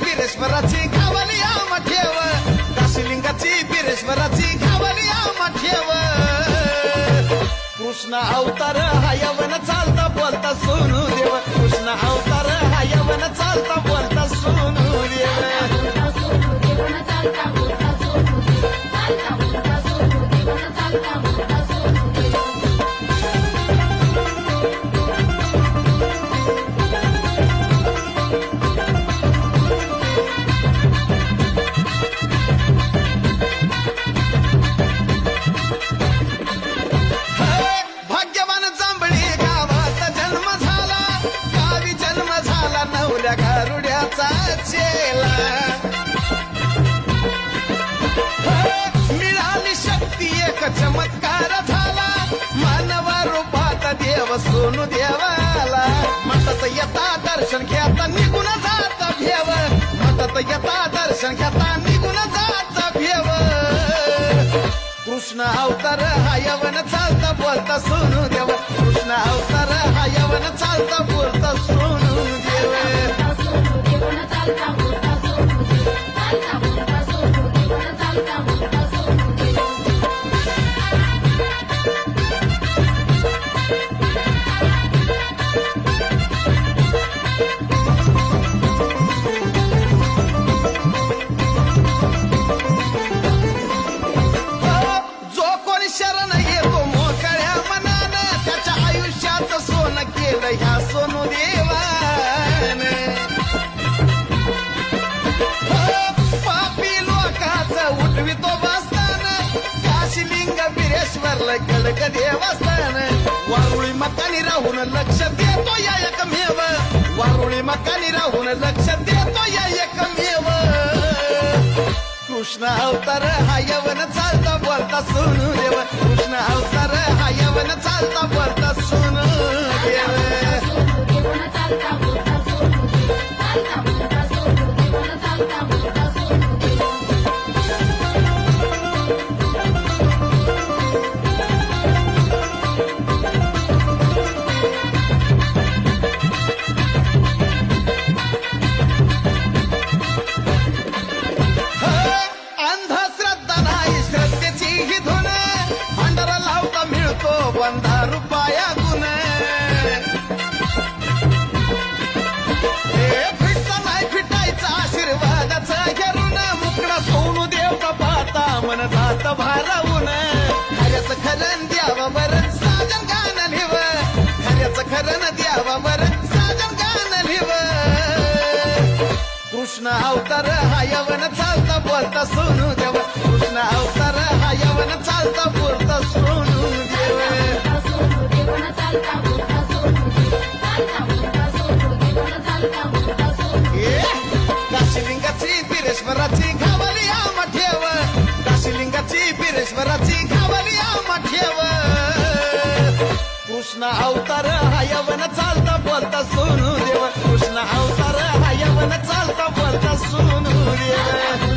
बिरेश्वराची घावली आम ठेव, काशीलिंगाची बिरेश्वराची घावली आम ठेव. कृष्ण अवतार हा यवन चालता बोलता सोनू देव, कृष्ण अवतार हा यवन चालता बोलता सोनू देव. गारुड्याचा चेला मिळाली शक्ती एक चमत्कार झाला, मानवा रूपात देव सोनू देवाला. मठात येता दर्शन घेता निघून जात भेव, मठात येता दर्शन घेता निघून जात भेव. कृष्ण अवतार हा यवन चालता बोलता सोनू देव, कृष्ण अवतार हा यवन चालता बोलता सोनू देव. ह्या सोनू देवान पापी लोकाचं उठवितो बसतान, काशीलिंग बिरेश्वरला खडक देवस्थान. वारुळी मकानी राहून लक्ष देतो या एकमेव, वारुळी मकानी राहून लक्ष देतो या एकमेव. कृष्ण अवतार हा यवन चालता बोलता सोनू देव, कृष्ण अवतार हा यवन चालता बोलता सोनू देव. बंधा रुपया गुण फिटता नाही फिटायचा आशीर्वादाचा घेरून, मुकडा सोनू देव का पाहता मन जात भारावून. खऱ्याच खरण द्यावा बरं साजन गाणं लिव, खऱ्याच खरण द्यावा बरं साजन गाणं लिव. कृष्ण अवतार हा यवन चालता बोलता सोनू देव, कृष्ण अवतार हा यवन चालता बोलता सोनू देव. काशीलिंगाची बिरेश्वराची घावली आम ठेव, काशीलिंगाची बिरेश्वराची घावली आम ठेव. कृष्ण अवतार हा यवन चालता बोलता सोनू देव, कृष्ण अवतार हा यवन चालता बोलता सोनू देव.